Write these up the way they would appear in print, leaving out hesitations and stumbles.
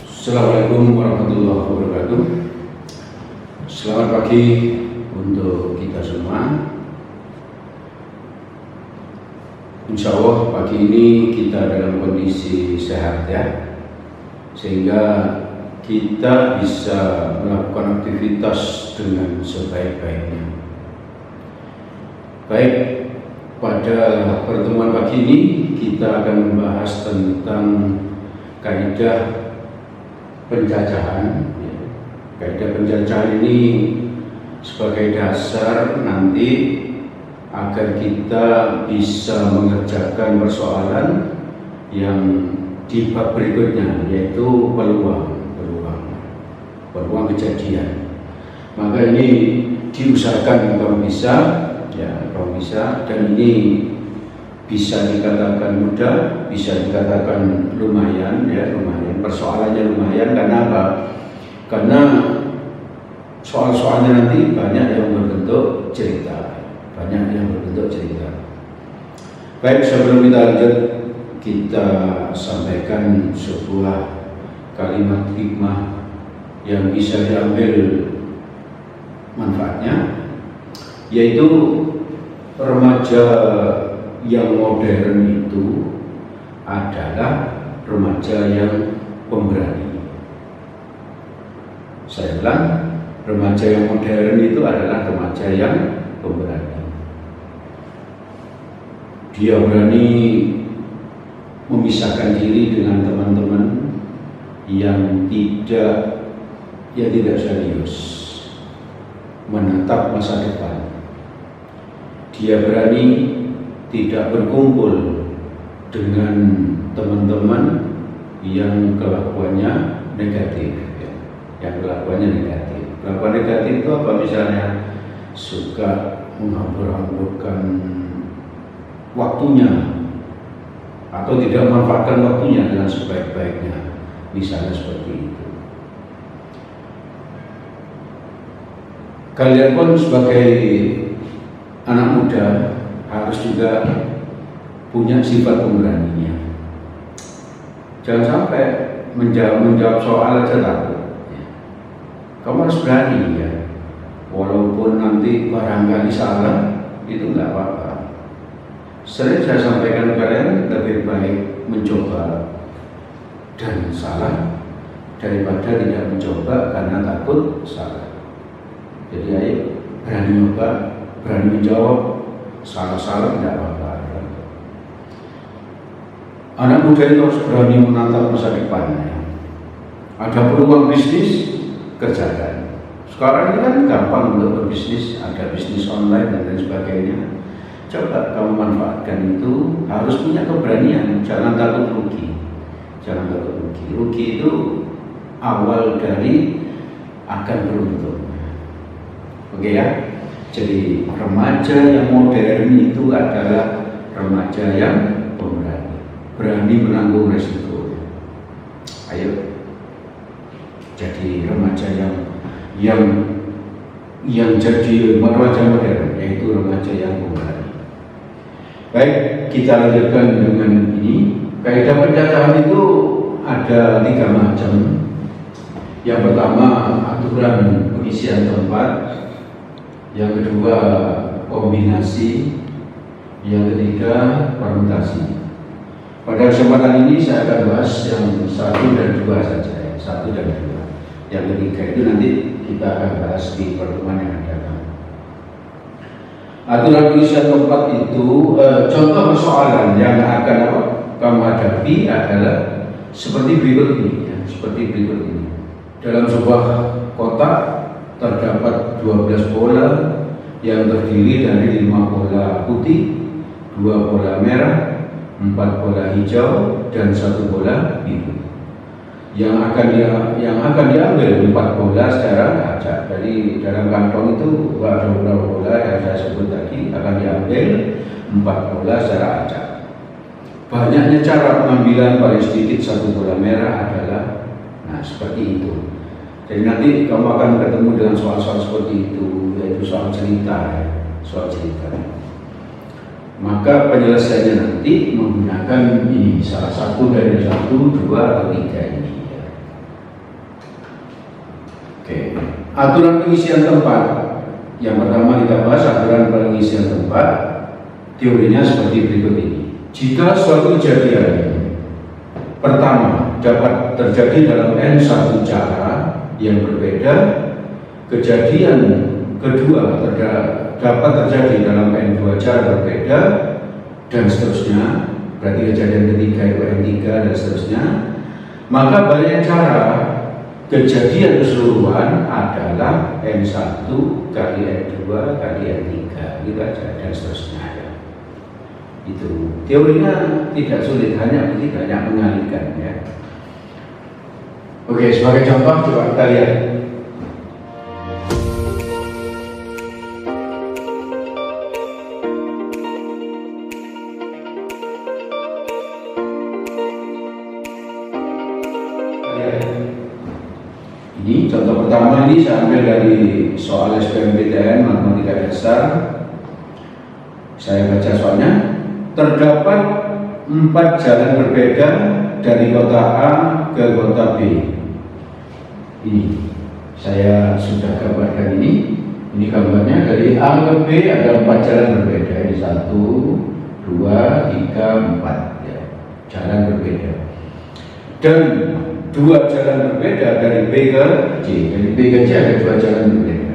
Assalamualaikum warahmatullahi wabarakatuh. Selamat pagi untuk kita semua. Insya Allah pagi ini kita dalam kondisi sehat ya, sehingga kita bisa melakukan aktivitas dengan sebaik-baiknya. Baik, pada pertemuan pagi ini kita akan membahas tentang kaidah penjajahan. Kaidah penjajahan ini sebagai dasar nanti agar kita bisa mengerjakan persoalan yang di bab berikutnya, yaitu peluang kejadian. Maka ini diusahakan kalau bisa, dan ini bisa dikatakan mudah, bisa dikatakan lumayan, persoalannya lumayan. Karena apa? Karena soal-soalnya nanti banyak yang berbentuk cerita, Baik, sebelum kita lanjut, kita sampaikan sebuah kalimat hikmah yang bisa diambil manfaatnya, yaitu remaja yang modern itu adalah remaja yang pemberani. Saya bilang, remaja yang modern itu adalah remaja yang pemberani. Dia berani memisahkan diri dengan teman-teman yang tidak serius menatap masa depan. Dia berani tidak berkumpul dengan teman-teman yang kelakuannya negatif. Kelakuan negatif itu apa? Misalnya suka menghambur-hamburkan waktunya atau tidak memanfaatkan waktunya dengan sebaik-baiknya, misalnya seperti itu. Kalian pun sebagai anak muda harus juga punya sifat pemberaninya. Jangan sampai menjawab soal aja takut. Kamu harus berani ya, walaupun nanti barangkali salah, itu nggak apa-apa. Sering saya sampaikan ke kalian, lebih baik mencoba dan salah daripada tidak mencoba karena takut salah. Jadi ayo berani nyoba, berani menjawab, salah-salah tidak apa-apa. Anak muda itu harus berani menatap masa depannya. Ada peluang bisnis, kerjakan. Sekarang ini kan gampang untuk berbisnis, ada bisnis online dan lain sebagainya. Coba kamu manfaatkan itu, harus punya keberanian, jangan takut rugi. Rugi itu awal dari akan beruntung. Oke ya, jadi remaja yang modern itu adalah remaja yang pemberani, berani menanggung resiko. Ayo, jadi remaja yang jadi remaja modern, yaitu remaja yang pemberani. Baik, kita lanjutkan dengan ini. Kaidah penjajahan itu ada 3 macam. Yang pertama, aturan pengisian tempat. Yang kedua, kombinasi. Yang ketiga, permutasi. Pada kesempatan ini saya akan bahas yang 1 dan 2 saja. 1 dan 2. Yang ketiga itu nanti kita akan bahas di pertemuan yang akan datang. Aturan pengisian tempat itu, contoh persoalan yang akan kamu hadapi adalah seperti berikut ini. Dalam sebuah kotak terdapat 12 bola yang terdiri dari 5 bola putih, 2 bola merah, 4 bola hijau, dan 1 bola biru. Yang akan diambil 4 bola secara acak. Jadi dalam kantong itu ada beberapa bola yang saya sebut tadi, akan diambil 4 bola secara acak. Banyaknya cara pengambilan paling sedikit 1 bola merah adalah seperti itu. Jadi nanti kamu akan ketemu dengan soal-soal seperti itu, yaitu soal cerita. Maka penyelesaiannya nanti menggunakan ini salah satu dari 1, 2, atau 3 ini. Oke. Aturan pengisian tempat. Yang pertama kita bahas aturan pengisian tempat. Teorinya seperti berikut ini. Jika suatu kejadian pertama dapat terjadi dalam N1 cara yang berbeda, kejadian kedua dapat terjadi dalam N2 cara berbeda, dan seterusnya. Berarti kejadian ketiga itu N3 dan seterusnya. Maka banyak cara kejadian keseluruhan adalah N1 kali N2 kali N3 gitu aja, dan seterusnya ya. Itu teorinya tidak sulit, hanya mengalihkan ya. Oke, sebagai contoh coba kita lihat. Ini contoh pertama, ini saya ambil dari soal SBMPTN matematika dasar. Saya baca soalnya. Terdapat 4 jalan berbeda dari kota A ke kota B. Ini saya sudah gambarkan ini. Ini gambarnya dari A ke B ada 4 jalan berbeda. Ini 1, 2, 3, 4 ya. Jalan berbeda. Dan 2 jalan berbeda dari B ke C. Dari B ke C ada 2 jalan berbeda.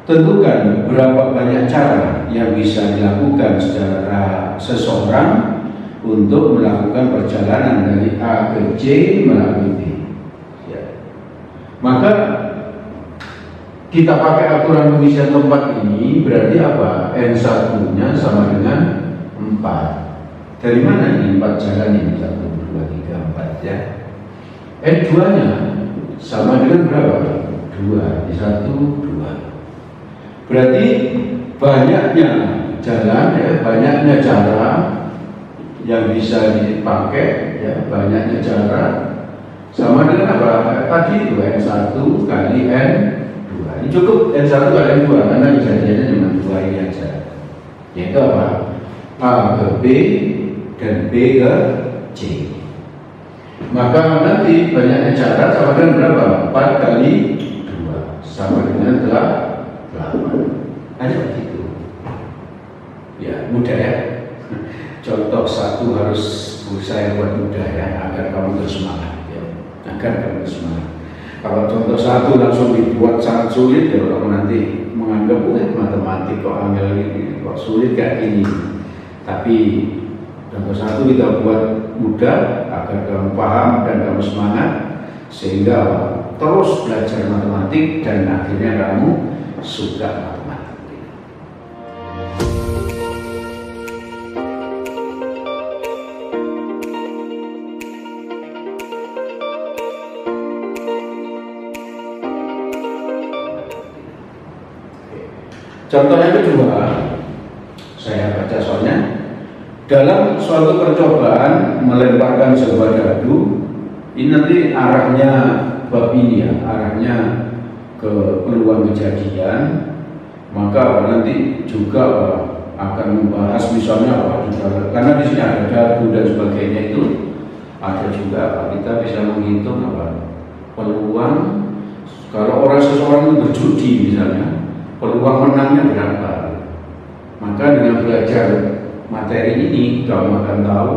Tentukan berapa banyak cara yang bisa dilakukan secara seseorang untuk melakukan perjalanan dari A ke C melalui B. Ya. Maka kita pakai aturan pengisian tempat ini berarti apa? N1-nya sama dengan 4. Dari mana ini 4 jalan ini? 1, 2, 3, 4 ya. N2-nya sama dengan berapa? 2. Di 1, 2. Berarti banyaknya jalan ya, banyaknya cara yang bisa dipakai ya, banyaknya cara sama dengan apa? Tadi itu N1 kali N2. Ini cukup N1 kali N2 karena kejadiannya cuma 2 ini aja. Yaitu apa? A ke B dan B ke C. Maka nanti banyaknya cara sama dengan berapa? 4 kali 2 sama dengan 8. Ada begitu. Ya, mudah ya. Contoh 1 harus saya buat mudah ya, agar kamu bersemangat ya. Agar kamu bersemangat. Kalau contoh 1 langsung dibuat sangat sulit ya, kalau nanti menganggap matematik kok angel ini, kok sulit kayak gini. Tapi contoh 1 kita buat mudah agar kamu paham dan kamu semangat, sehingga terus belajar matematik dan akhirnya kamu suka matematik. Contoh yang kedua, saya baca soalnya. Dalam suatu percobaan melemparkan sebuah dadu, ini nanti arahnya bab ini ya, arahnya ke peluang kejadian. Maka nanti juga akan membahas misalnya karena di sini ada dadu dan sebagainya, itu ada juga kita bisa menghitung peluang kalau seseorang itu berjudi misalnya, peluang menangnya berapa. Maka dengan belajar materi ini kamu akan tahu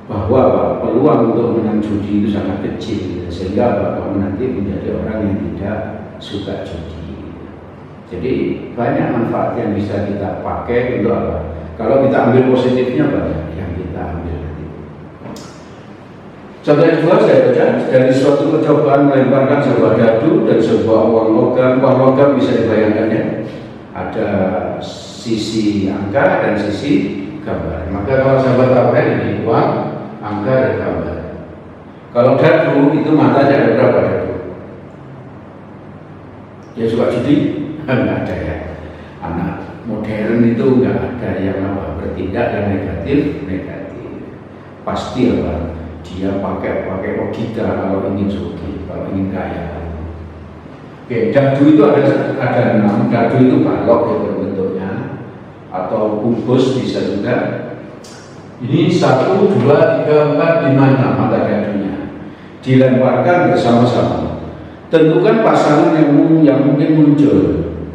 bahwa peluang untuk menang judi itu sangat kecil, sehingga kamu nanti menjadi orang yang tidak suka judi. Jadi banyak manfaat yang bisa kita pakai untuk apa? Kalau kita ambil positifnya banyak yang kita ambil nanti. Contoh yang kedua saya baca, dari suatu percobaan melemparkan sebuah dadu dan sebuah uang logam bisa dibayangkan ya. Ada sisi angka dan sisi gambar. Maka kalau sahabat tahu ini uang, angka dan gambar. Kalau dadu itu matanya ada berapa dadu? Ya suka judi? Enggak ada ya. Anak modern itu enggak ada yang bertindak yang negatif. Pasti dia pakai logika kalau ingin sugih, kalau ingin kaya. Oke, dadu itu ada 6. Dadu itu balok gitu bentuknya. atau kubus bisa juga. Ini 1, 2, 3, 4, 5, 6 mata gadunya dilemparkan bersama-sama. Tentukan pasangan yang mungkin muncul.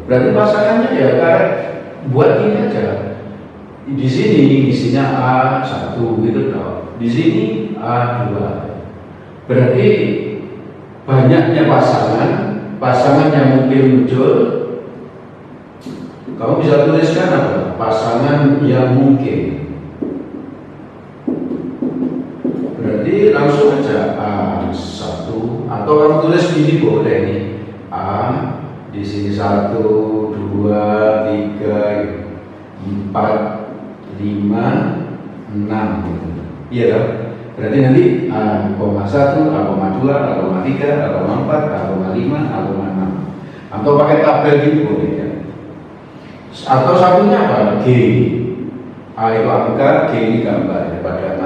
Berarti pasangannya ya karet buat ini aja. Di sini isinya A1 gitu toh. Di sini A2. Berarti banyaknya pasangan yang mungkin muncul. Kamu bisa tuliskan apa? Pasangan yang mungkin. Berarti langsung aja A1 atau kamu tulis gini boleh nih. A di sini 1, 2, 3, 4, 5, 6 gitu. Iya kan? Berarti nanti A,1, A,2, A,3, A,4, A,5, A,6. Atau pakai tabel gitu boleh ya. Atau satunya apa? G. A itu angka, G ini gambar ya, pada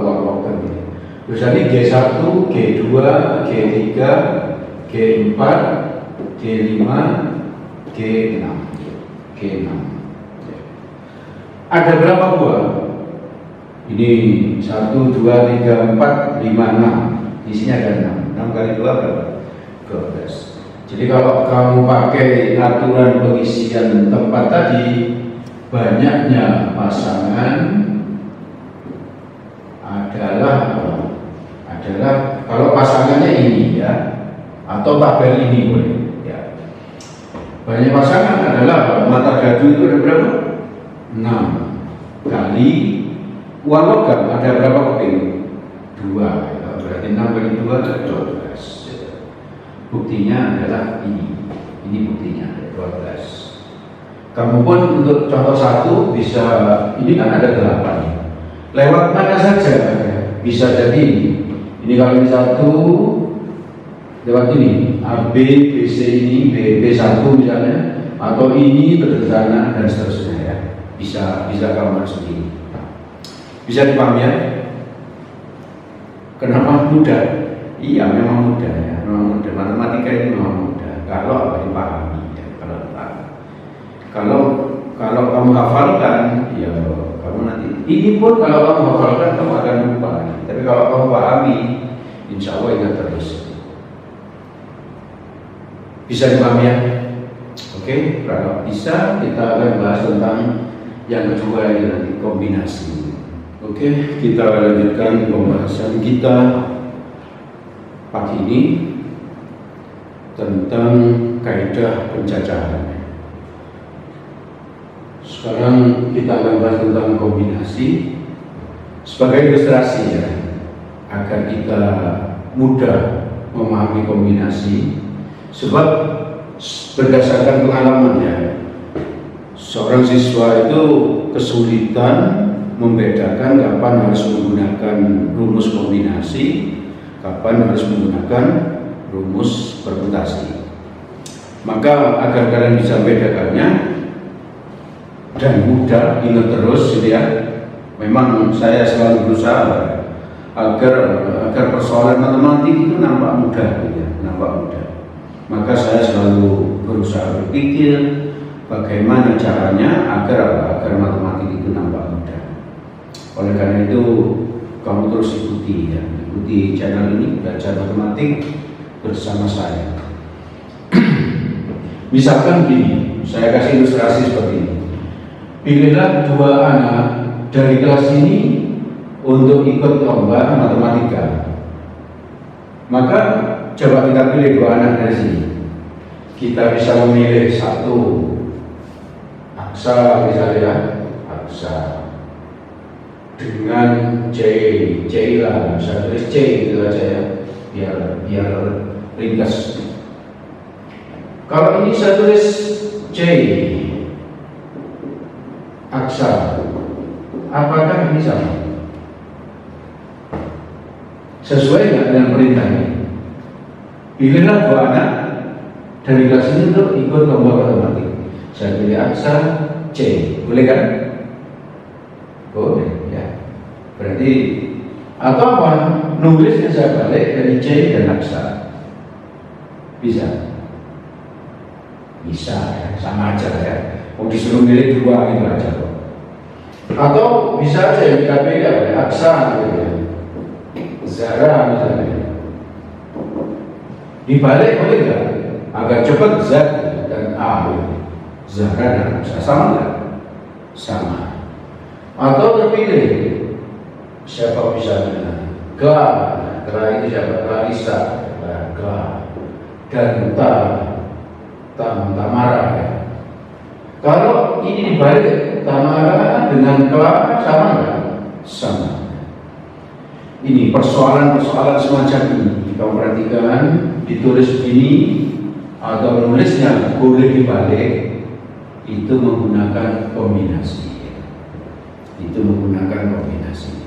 uang ini. Terus tadi G1, G2, G3, G4, G5, G6. Ada berapa buah? Ini 1, 2, 3, 4, 5, 6. Di sini ada 6. 6 kali 2 berapa? 12. Jadi kalau kamu pakai aturan pengisian tempat tadi, banyaknya pasangan adalah kalau pasangannya ini ya, atau tabel ini boleh ya. Banyak pasangan adalah mata gadu itu ada berapa? 6 kali uang logam ada berapa keping? 2 ya. Berarti 6 kali 2 ada 12 ya. Buktinya adalah ini buktinya ada 12. Kamu pun untuk contoh 1 bisa, ini kan ada 8 lewat mana saja ya. Bisa jadi ini kalau ini 1 lewat ini AB, BC ini, B1 misalnya, atau ini terus sana dan seterusnya ya. Bisa kamu sendiri. Bisa dipahami ya? Kenapa mudah? Iya memang mudah ya, memang mudah. Matematika ini memang mudah. Kalau apa dipahami ya, kalau kamu hafalkan, ya kamu nanti. Ini pun kalau kamu hafalkan kamu akan lupa. Tapi kalau kamu pahami, insya Allah ingat terus. Bisa dipahami ya? Oke, kalau bisa kita akan bahas tentang yang kedua ini nanti kombinasi. Oke, kita lanjutkan pembahasan kita pagi ini tentang kaidah pencacahan. Sekarang kita akan bahas tentang kombinasi sebagai ilustrasi ya, agar kita mudah memahami kombinasi. Sebab berdasarkan pengalaman ya, seorang siswa itu kesulitan membedakan kapan harus menggunakan rumus kombinasi, kapan harus menggunakan rumus permutasi. Maka agar kalian bisa membedakannya dan mudah ingat terus gitu ya. Memang saya selalu berusaha agar persoalan matematik itu nampak mudah gitu ya, nampak mudah. Maka saya selalu berusaha berpikir bagaimana caranya agar matematik itu nampak mudah. Oleh karena itu kamu terus ikuti ya, ikuti channel ini belajar matematik bersama saya. Misalkan gini, saya kasih ilustrasi seperti ini. Pilihlah 2 anak dari kelas ini untuk ikut lomba matematika. Maka coba kita pilih 2 anak dari sini. Kita bisa memilih 1 Aksa misalnya, Aksa dengan C lah, bisa tulis C gitu aja ya, biar ringkas. Kalau ini saya tulis C Aksa, apakah ini sama? Sesuai nggak dengan perintah ini? Pilihlah 2 anak dari kelas ini untuk ikut lomba matematik. Saya pilih Aksa C, boleh kan? Boleh ya. Berarti atau apa? Nulisnya saya balik dari C dan Aksa. Bisa ya, sama aja ya. disuruh milih dua itu aja kok. Atau bisa aja yang kita beda, Aksan gitu ya, Zara misalnya. Dibalik boleh nggak? Agak cepat Z dan A gitu. Zara dan Aksa sama nggak? Sama. Atau terpilih siapa misalnya? Ga itu siapa? Clarissa, Ga dan Tamara ya. Kalau ini dibalik, Tamara dengan Clara sama nggak? Sama. Ini persoalan-persoalan semacam ini kita perhatikan, ditulis begini atau nulisnya boleh dibalik, itu menggunakan kombinasi. Itu menggunakan kombinasi.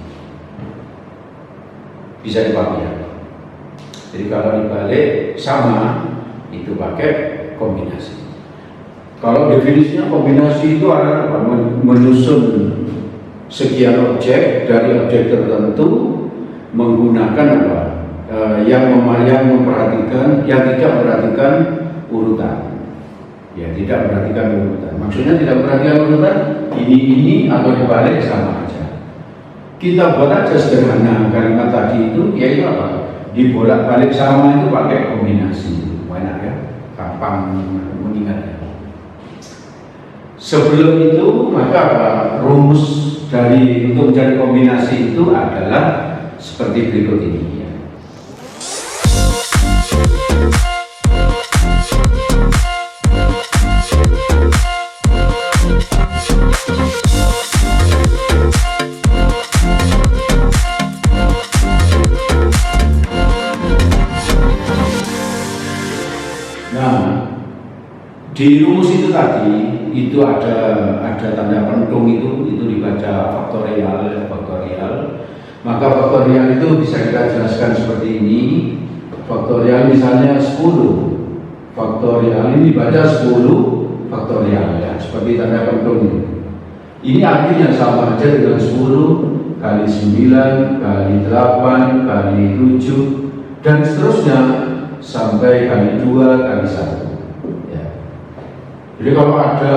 Bisa dipahami ya. Jadi kalau dibalik sama, itu pakai kombinasi. Kalau definisinya kombinasi itu adalah apa? Menyusun sekian objek dari objek tertentu menggunakan apa? Yang memperhatikan, yang tidak memperhatikan urutan. Ya, tidak memperhatikan urutan. Maksudnya tidak memperhatikan urutan, ini atau dibalik sama aja. Kita buat aja sederhana kalimat tadi itu, yaitu apa? Dibolak-balik sama itu pakai kombinasi. Banyak ya, gampang mengingatnya. Sebelum itu maka rumus dari untuk mencari kombinasi itu adalah seperti berikut ini ya. Nah, di rumus itu tadi itu ada tanda pentung itu dibaca faktorial. Maka faktorial itu bisa kita jelaskan seperti ini. Faktorial misalnya 10. Faktorial ini dibaca 10 faktorial ya, seperti tanda pentung. Ini artinya sama aja dengan 10 kali 9 kali 8 kali 7 dan seterusnya sampai kali 2 kali 1. Jadi kalau ada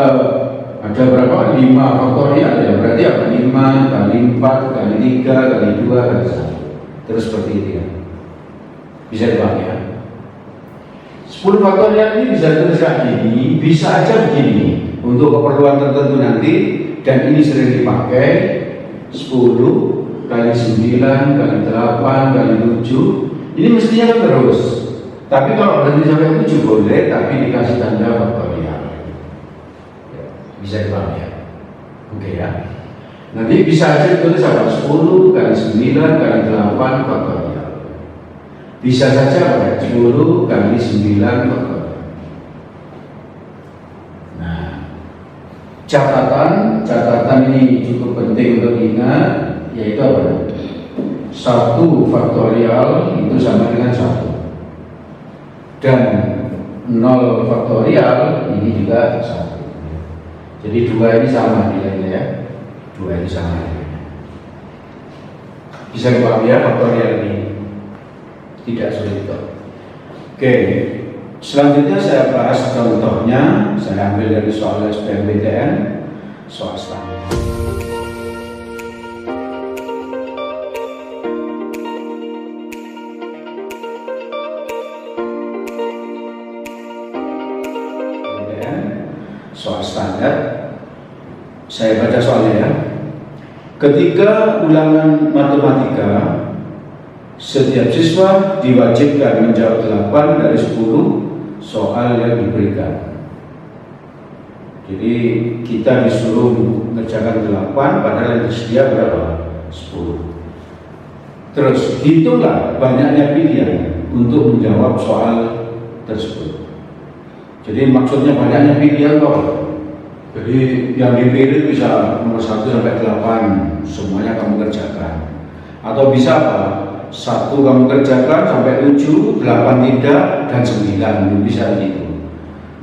berapa? 5 faktorial ya, berarti apa? 5 kali 4 kali 3 kali 2 kali 1. Terus seperti itu ya. Bisa dipahami ya. 10 faktorial ini bisa ditulis kayak gini, bisa aja begini untuk keperluan tertentu nanti, dan ini sering dipakai 10 kali 9 kali 8 kali 7. Ini mestinya kan terus. Tapi kalau berhenti sampai 7 boleh, tapi dikasih tanda faktorial. Bisa dipahami ya. Oke ya. Nanti bisa aja ditulis apa? 10 kali 9 kali 8 faktorial. Bisa saja apa? 10 kali 9 faktorial. Nah, catatan ini cukup penting untuk diingat, yaitu apa? 1 faktorial itu sama dengan 1. Dan 0 faktorial ini juga 1. Jadi 2 ini sama nilainya ya. 2 ini sama nilainya. Bisa dipahami ya faktorial ini. Tidak sulit kok. Oke. Selanjutnya saya bahas contohnya. Saya ambil dari soal SBMPTN, soal standar. Soal standar, saya baca soalnya ya. Ketika ulangan matematika, setiap siswa diwajibkan menjawab 8 dari 10 soal yang diberikan. Jadi kita disuruh mengerjakan 8, padahal yang tersedia berapa? 10. Terus hitunglah banyaknya pilihan untuk menjawab soal tersebut. Jadi maksudnya banyaknya pilihan kok. Jadi yang dipilih bisa nomor 1 sampai 8 semuanya kamu kerjakan. Atau bisa apa? 1 kamu kerjakan sampai 7, 8 tidak, dan 9 bisa gitu.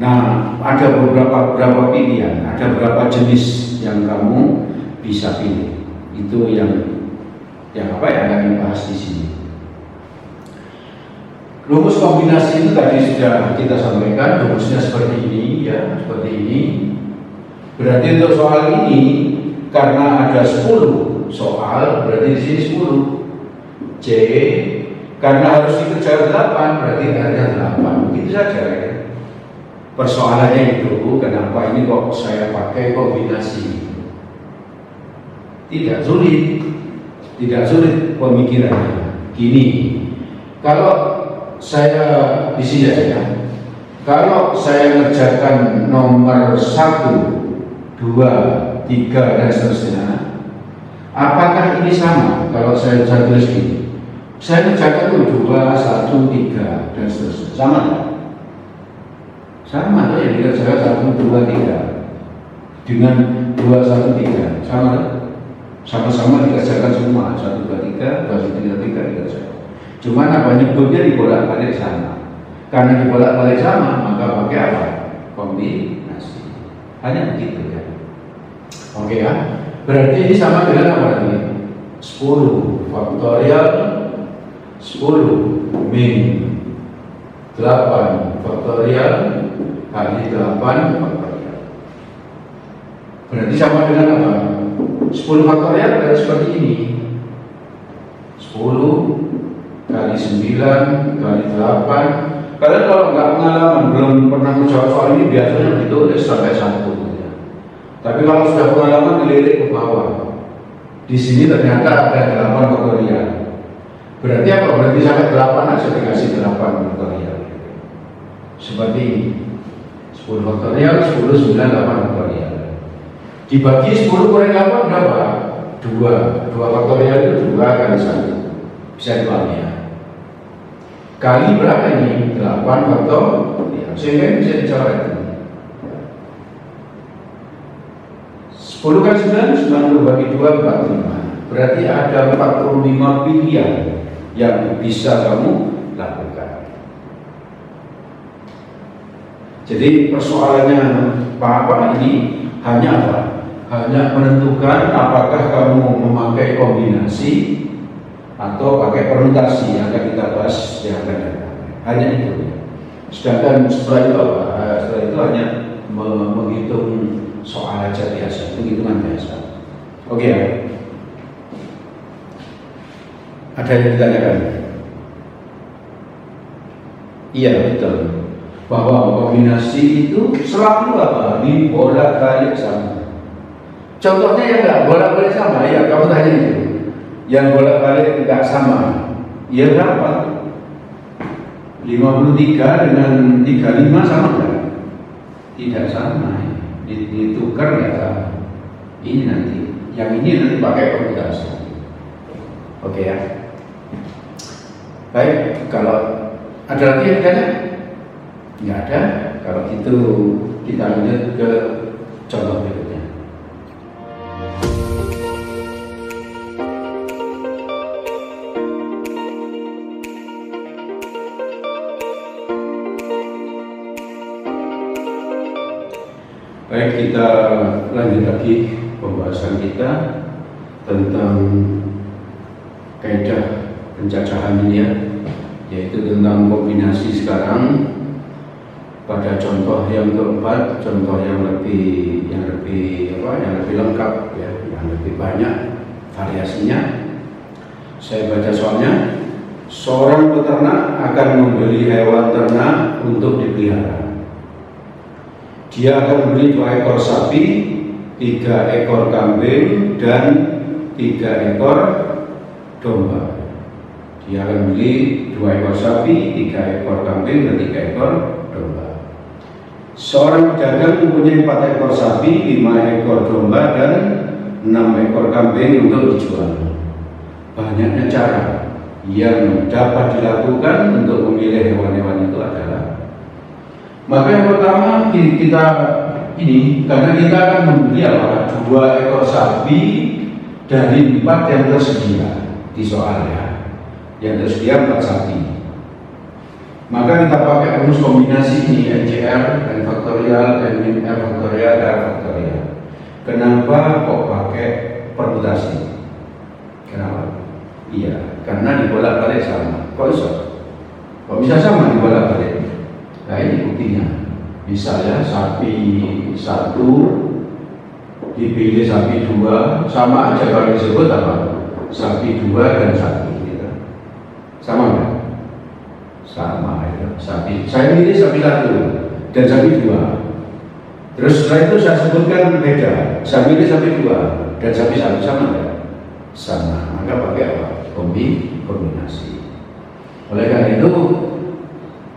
Nah, ada beberapa pilihan, ada beberapa jenis yang kamu bisa pilih. Itu yang apa yang akan dibahas di sini. Rumus kombinasi itu tadi sudah kita sampaikan, rumusnya seperti ini ya, seperti ini. Berarti untuk soal ini karena ada 10 soal, berarti di sini 10. C karena harus dikejar 8, berarti R-nya 8. Begitu saja ya. Persoalannya itu kenapa ini kok saya pakai kombinasi. Tidak sulit pemikirannya. Gini, kalau saya di sini aja, kalau saya ngerjakan nomor 1, 2, 3 dan seterusnya, apakah ini sama? Kalau saya tulis gini, saya ngerjakan 2, 1, 3 dan seterusnya, sama nggak? Sama tuh ya, dikerjakan 1, 2, 3 dengan 2, 1, 3 sama kan? Sama-sama dikerjakan semua 1, 2, 3, 2, 1, 3 dikerjakan. Cuman apa nyebutnya dibolak-balik sama. Karena dibolak-balik sama, maka pakai apa? Kombinasi. Hanya begitu ya. Oke ya. Berarti ini sama dengan apa tadi? 10 faktorial 10 min 8 faktorial kali 8 faktorial. Berarti sama dengan apa? 10 faktorial berarti seperti ini. 10 kali 9 kali 8. Kalian kalau nggak pengalaman, belum pernah menjawab soal ini, biasanya ditulis sampai 1 ya. Tapi kalau sudah pengalaman, dilirik ke bawah. Di sini ternyata ada 8 faktorial. Berarti apa? Berarti sampai 8 aja dikasih 8 faktorial. Seperti ini. 10 faktorial, 10, 9, 8 faktorial. Dibagi 10 kurang 8 berapa? 2 faktorial itu 2 kali 1. Bisa dibagi ya. Kali berapa ini? 8 faktorial. Sehingga bisa dicoret. 10 kali 9 bagi 2, 45. Berarti ada 45 pilihan yang bisa kamu lakukan. Jadi persoalannya Pak ini hanya apa? Hanya menentukan apakah kamu memakai kombinasi atau pakai permutasi yang akan kita bahas yang akan datang. Hanya itu. Sedangkan setelah itu apa? Setelah itu hanya menghitung soal aja biasa, penghitungan biasa. Oke ya. Ada yang ditanyakan? Iya betul. Bahwa kombinasi itu selalu apa? Dibolak-balik sama. Contohnya yang enggak bolak-balik sama, ya kamu tanya itu. Yang bolak-balik enggak sama, ya berapa? 53 dengan 35 sama enggak? Tidak sama. Ditukar ya sama. Ini nanti, yang ini nanti pakai kombinasi. Oke ya. Baik, kalau ada lagi yang tanya? Nggak ada. Kalau gitu kita lanjut ke contoh berikutnya. Baik, kita lanjut lagi pembahasan kita tentang kaidah pencacahan ini ya, yaitu tentang kombinasi sekarang. Pada contoh yang keempat, contoh yang lebih lengkap ya, yang lebih banyak variasinya. Saya baca soalnya. Seorang peternak akan membeli hewan ternak untuk dipelihara. Dia akan membeli 2 ekor sapi, 3 ekor kambing, dan 3 ekor domba. Dia akan beli 2 ekor sapi, 3 ekor kambing, dan 3 ekor domba. Seorang pedagang mempunyai 4 ekor sapi, 5 ekor domba, dan 6 ekor kambing untuk dijual. Banyaknya cara yang dapat dilakukan untuk memilih hewan-hewan itu adalah, maka yang pertama karena kita akan membeli 2 ekor sapi dari 4 yang tersedia di soalnya, yang tersedia 4 sapi. Maka kita pakai rumus kombinasi ini, NCR, N faktorial, N min R faktorial, R faktorial. Kenapa kok pakai permutasi? Kenapa? Iya, karena dibolak-balik sama. Kok bisa? Kok bisa sama dibolak-balik? Nah ini buktinya. Misalnya sapi 1 dipilih sapi 2, sama aja kalau disebut apa? Sapi 2 dan 1 gitu. Sama nggak? Sama ya. Sapi, saya pilih sapi 1 dan sapi 2. Terus setelah itu saya sebutkan beda, saya pilih sapi 2 dan sapi 1, sama nggak? Sama, maka pakai apa? Kombinasi. Oleh karena itu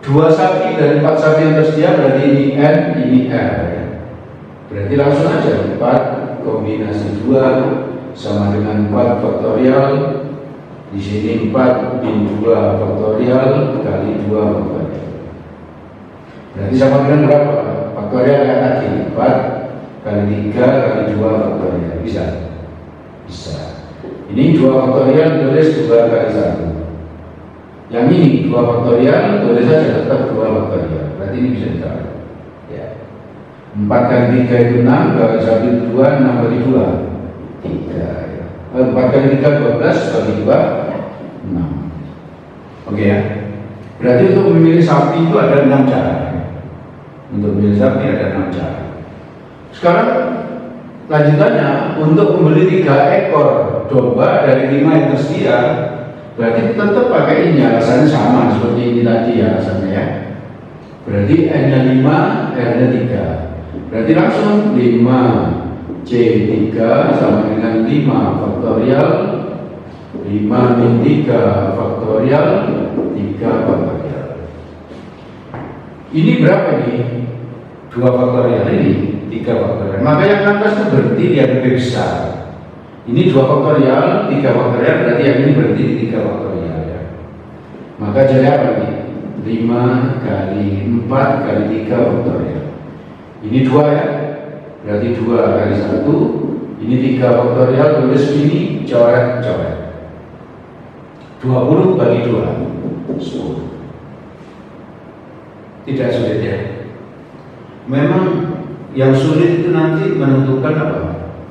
2 sapi dari 4 sapi yang tersedia berarti ini N, ini R ya. Berarti langsung aja 4 kombinasi 2 sama dengan 4 faktorial. Di sini 4 min 2 faktorial kali 2 faktorial. Berarti sama dengan berapa? Faktorial yang tadi 4 kali 3 kali 2 faktorial. Bisa? Bisa. Ini 2 faktorial tulis 2 kali 1. Yang ini 2 faktorial tulis saja tetap 2 faktorial. Berarti ini bisa ditarik ya. 4 kali 3 itu 6, kali 1 itu 2, 6 kali 2 3 ya. 4 kali 3 12, kali 2 6. Oke ya. Berarti untuk memilih sapi itu ada 6 cara. Untuk memilih sapi ada 6 cara. Sekarang lanjutannya, untuk membeli 3 ekor domba dari 5 yang tersedia, berarti tetap pakai ini, alasannya sama seperti ini tadi ya alasannya ya. Berarti N-nya 5, R-nya 3. Berarti langsung 5C3 sama dengan 5 faktorial 5 min 3 faktorial 3 faktorial. Ini berapa ini? 2 faktorial, ini 3 faktorial. Maka yang atas itu berarti dia lebih besar. Ini 2 faktorial, 3 faktorial, berarti yang ini berarti 3 faktorial ya. Maka jadi apa ini? 5 kali 4 kali 3 faktorial. Ini 2 ya. Berarti 2 kali 1. Ini 3 faktorial, tulis ini coret-coret. 20 bagi 2 10. Tidak sulit ya. Memang yang sulit itu nanti menentukan apa?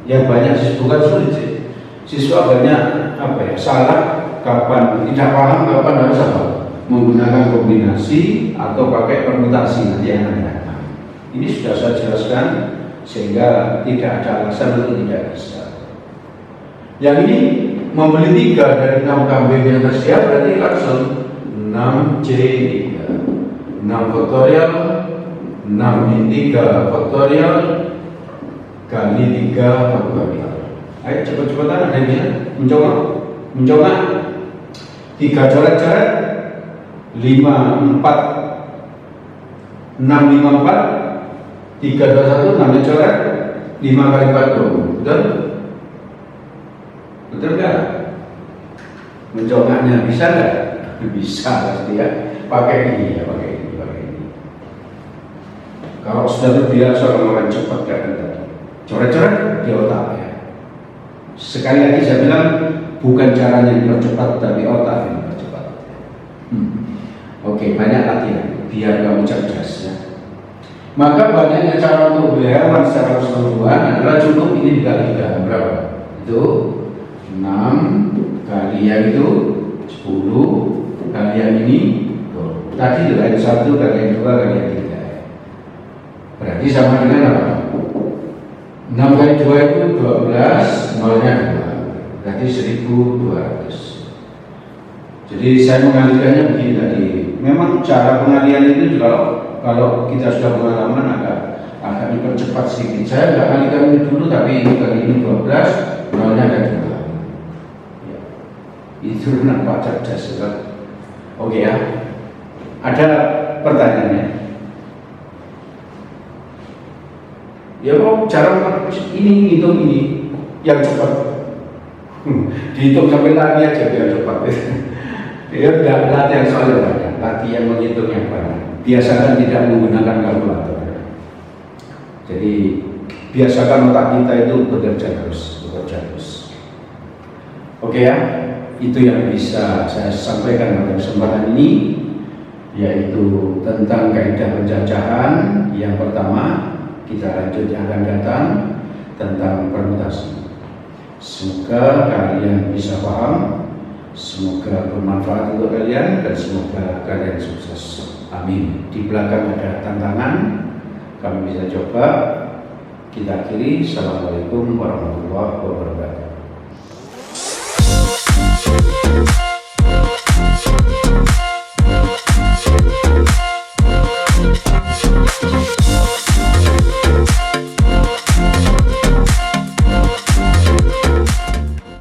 Yang banyak bukan sulit sih. Siswa banyak apa ya? Salah kapan, tidak paham kapan harus apa? Menggunakan kombinasi atau pakai permutasi nanti yang ada. Ini sudah saya jelaskan sehingga tidak ada alasan untuk tidak bisa. Yang ini membeli 3 dari 6 kambing yang tersedia berarti langsung 6C3 6 faktorial 6 min 3 faktorial kali 3 faktorial. Ayo cepat-cepatan ada yang mencoba 3 coret-coret 5 4 6 5 4 3 2 1 6 coret 5 kali 4 betul? Betul nggak? Mencoloknya bisa nggak? Bisa pasti ya. Pakai ini ya, pakai ini. Kalau sudah terbiasa orang cepat kayak tadi, coret-coret di otak ya. Sekali lagi saya bilang bukan caranya yang dipercepat, tapi otak yang dipercepat. Oke, banyak latihan biar kamu cerdas ya. Maka banyaknya cara untuk beli hewan secara keseluruhan adalah cukup ini dikalikan berapa? Itu 6 kali yang itu 10 kali yang ini 20. Tadi itu 1 kali yang 2 kali yang 3. Berarti sama dengan apa? 6 kali 2 itu 12, nolnya 2. Berarti 1200. Jadi saya mengalihkannya begini tadi. Memang cara pengalihan itu juga kalau kita sudah pengalaman agak dipercepat sedikit. Saya nggak alihkan ini dulu, tapi ini kali ini 12, nolnya ada 2. Ya. Itu nampak cerdas kan? Oke ya. Ada pertanyaannya? Ya kok cara ini hitung ini yang cepat. Dihitung sampai lagi aja biar cepat. Ya udah latihan soalnya banyak, latihan menghitung yang banyak. Biasakan tidak menggunakan kalkulator. Jadi biasakan otak kita itu bekerja terus. Oke ya, itu yang bisa saya sampaikan pada kesempatan ini, yaitu tentang kaidah penjajahan. Yang pertama, kita lanjut yang akan datang tentang permutasi. Semoga kalian bisa paham, semoga bermanfaat untuk kalian, dan semoga kalian sukses. Amin. Di belakang ada tantangan, kami bisa coba Kita akhiri. Assalamualaikum warahmatullahi wabarakatuh.